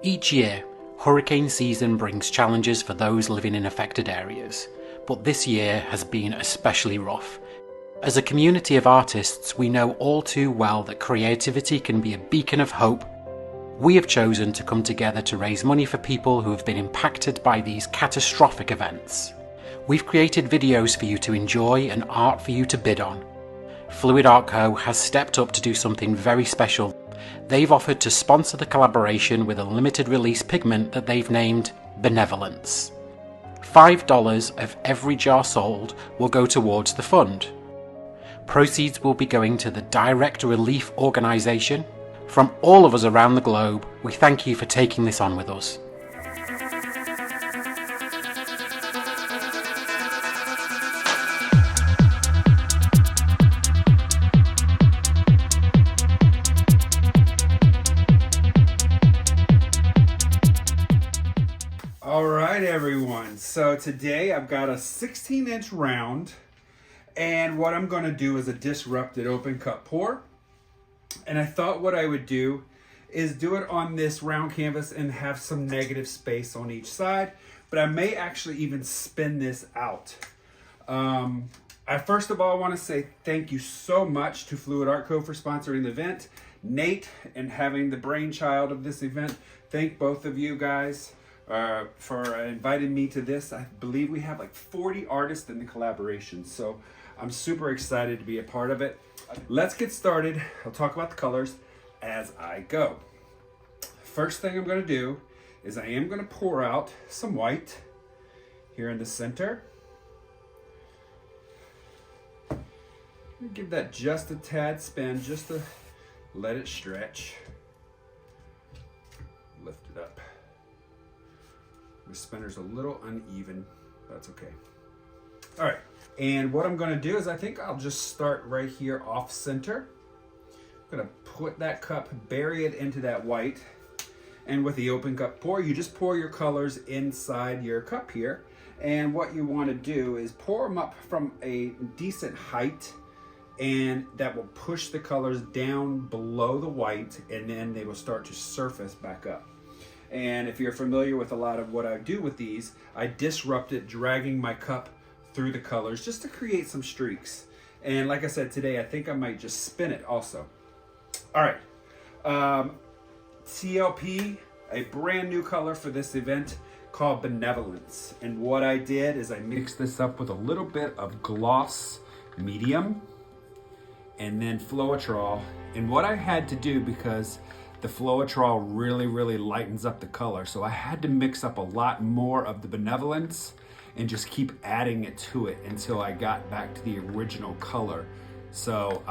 Each year, hurricane season brings challenges for those living in affected areas, but this year has been especially rough. As a community of artists, we know all too well that creativity can be a beacon of hope. We have chosen to come together to raise money for people who have been impacted by these catastrophic events. We've created videos for you to enjoy and art for you to bid on. Fluid Art Co has stepped up to do something very special. They've offered to sponsor the collaboration with a limited release pigment that they've named Benevolence. $5 of every jar sold will go towards the fund. Proceeds will be going to the Direct Relief Organisation. From all of us around the globe, we thank you for taking this on with us. All right, everyone. So today I've got a 16-inch round, and what I'm going to do is a disrupted open cut pour. And I thought what I would do is do it on this round canvas and have some negative space on each side, but I may actually even spin this out. I first of all want to say thank you so much to Fluid Art Co for sponsoring the event, Nate and having the brainchild of this event. Thank both of you guys for inviting me to this. I believe we have like 40 artists in the collaboration, so I'm super excited to be a part of it. Let's get started. I'll talk about the colors as I go. First thing I'm going to do is I am going to pour out some white here in the center. Give that just a tad spin, just to let it stretch. Lift it up. The spinner's a little uneven. That's okay. All right, and what I'm going to do is I think I'll just start right here off center. I'm going to put that cup, bury it into that white, and with the open cup pour, you just pour your colors inside your cup here. And what you want to do is pour them up from a decent height, and that will push the colors down below the white, and then they will start to surface back up. And if you're familiar with a lot of what I do with these, I disrupt it, dragging my cup through the colors just to create some streaks. And like I said, today I think I might just spin it also. All right, TLP, a brand new color for this event called Benevolence. And what I did is I mixed this up with a little bit of gloss medium and then Floetrol. And what I had to do, because the Floetrol really lightens up the color, so I had to mix up a lot more of the Benevolence and just keep adding it to it until I got back to the original color. So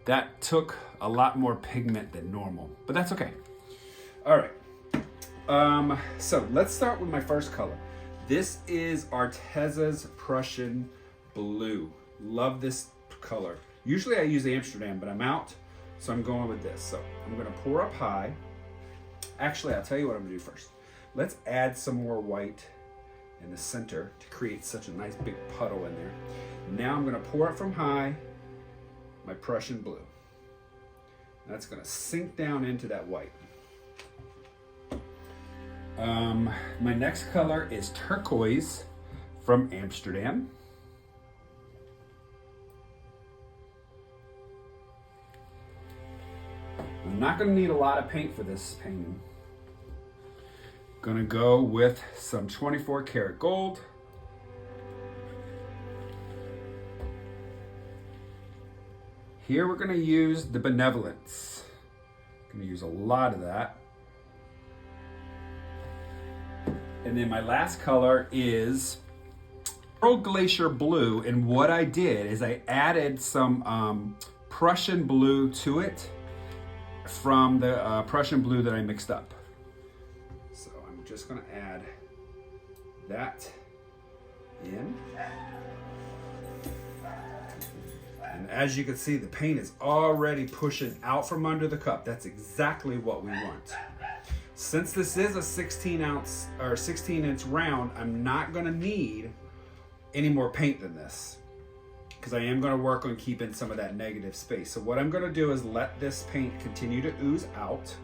that took a lot more pigment than normal, but that's okay. All right, so let's start with my first color. This is Arteza's Prussian blue. Love this color. Usually I use Amsterdam, but I'm out, so I'm going with this. So I'm gonna pour up high. Actually, I'll tell you what I'm gonna do first. Let's add some more white in the center to create such a nice big puddle in there. Now I'm gonna pour up from high my Prussian blue. That's gonna sink down into that white. My next color is Turquoise from Amsterdam. I'm not gonna need a lot of paint for this painting. Gonna go with some 24 karat gold. Here we're gonna use the Benevolence. Gonna use a lot of that. And then my last color is Glacier blue. And what I did is I added some Prussian blue to it from the Prussian blue that I mixed up. So I'm just gonna add that in. And as you can see, the paint is already pushing out from under the cup. That's exactly what we want. Since this is a 16-inch round, I'm not gonna need any more paint than this, because I am going to work on keeping some of that negative space. So what I'm going to do is let this paint continue to ooze out,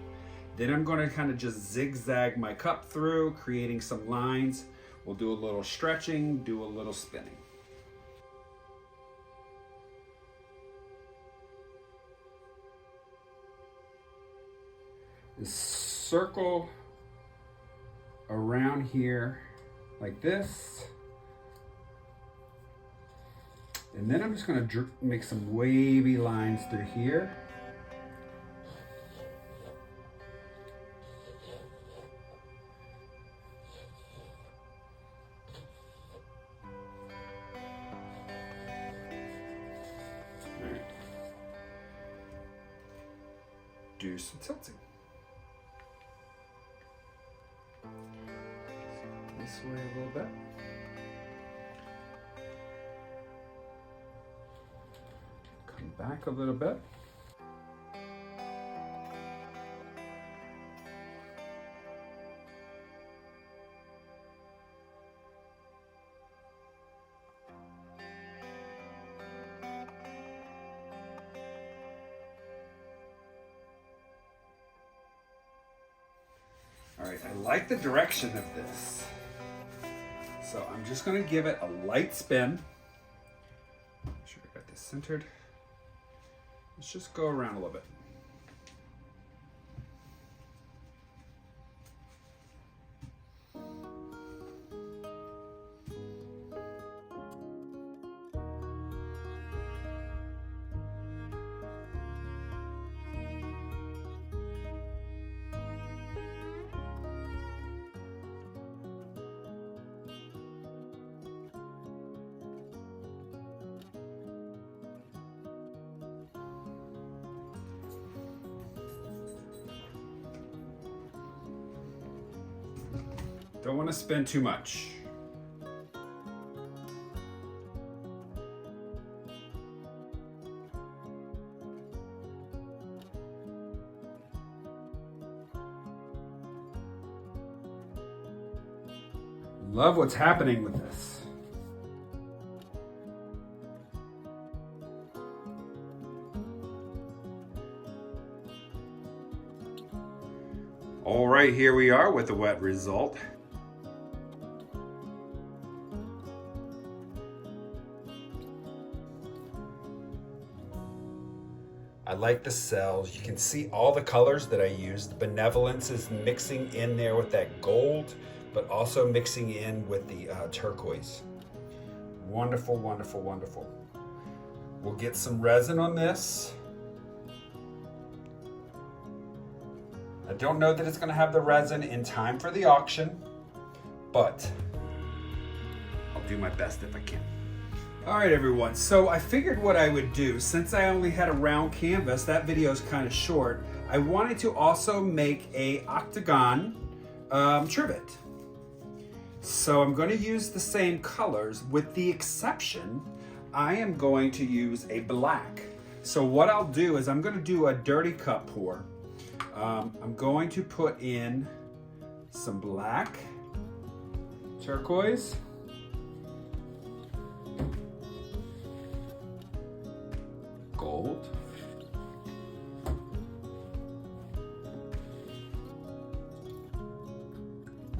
Then I'm going to kind of just zigzag my cup through, creating some lines. We'll do a little stretching, do a little spinning. Circle around here like this. And then I'm just going to make some wavy lines through here. Do some tilting. This way a little bit. Come back a little bit. All right, I like the direction of this. So I'm just going to give it a light spin. Make sure I got this centered. Let's just go around a little bit. Don't want to spend too much. Love what's happening with this. All right, here we are with the wet result. I like the cells. You can see all the colors that I used. The Benevolence is mixing in there with that gold, but also mixing in with the turquoise. Wonderful, wonderful, wonderful. We'll get some resin on this. I don't know that it's going to have the resin in time for the auction, but I'll do my best if I can. All right, everyone, so I figured what I would do, since I only had a round canvas, that video is kind of short, I wanted to also make a octagon trivet. So I'm going to use the same colors, with the exception, I am going to use a black. So what I'll do is I'm going to do a dirty cup pour. I'm going to put in some black, turquoise, gold,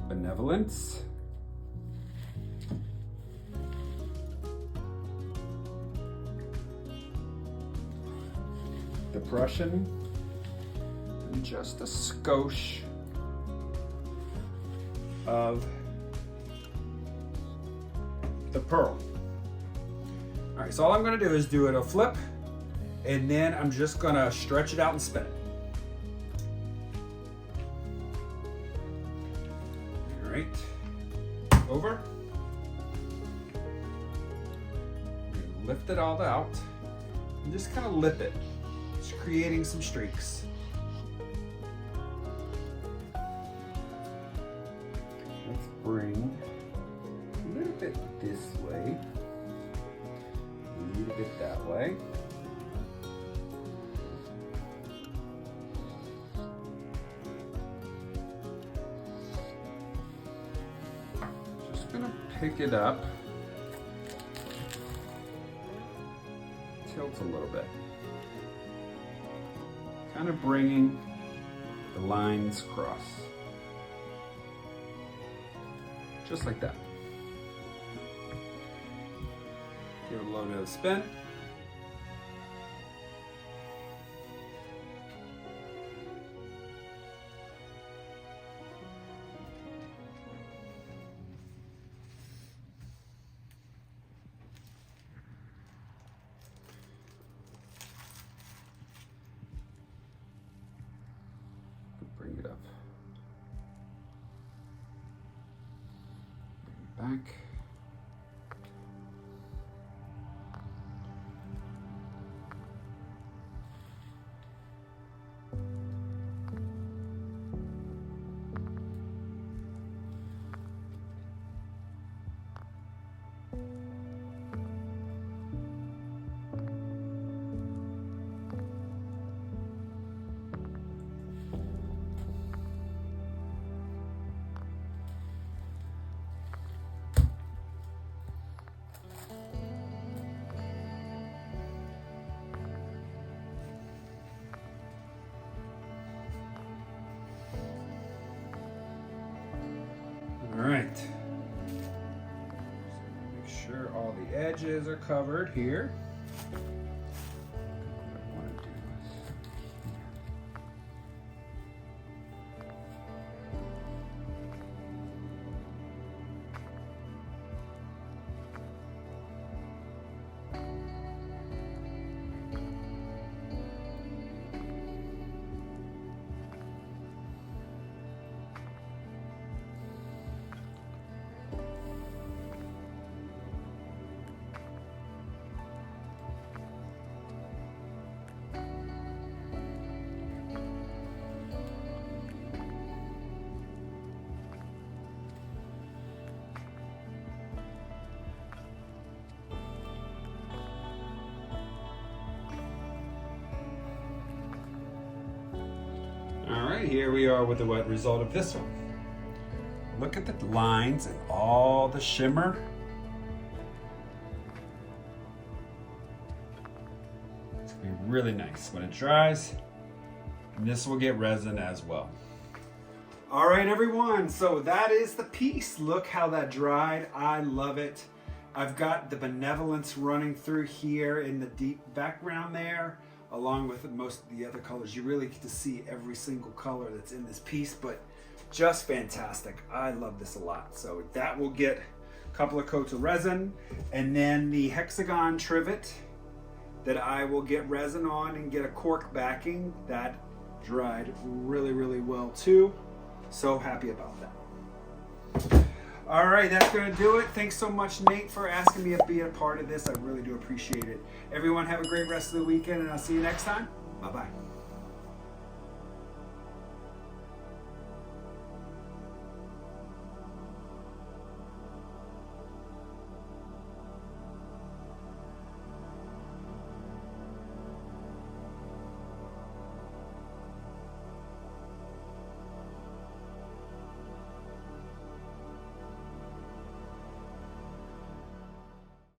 Benevolence, the Prussian, and just a skosh of the pearl. All right, so all I'm going to do is do it a flip, and then I'm just going to stretch it out and spin it. All right, over. Lift it all out and just kind of lip it. Just creating some streaks. Let's bring a little bit this way, a little bit that way. Just gonna pick it up, tilt a little bit, kind of bringing the lines cross. Just like that. Give it a little bit of a spin. Bring it up. Bring it back. All right. So make sure all the edges are covered here. What I want to do is here we are with the wet result of this one. Look at the lines and all the shimmer. It's gonna be really nice when it dries. And this will get resin as well. All right, everyone, so that is the piece. Look how that dried. I love it. I've got the Benevolence running through here in the deep background there, along with most of the other colors. You really get to see every single color that's in this piece, but just fantastic. I love this a lot. So that will get a couple of coats of resin, and then the Hexagon Trivet that I will get resin on and get a cork backing. That dried really, really well too. So happy about that. All right, that's gonna do it. Thanks so much, Nate, for asking me to be a part of this. I really do appreciate it. Everyone have a great rest of the weekend, and I'll see you next time. Bye-bye.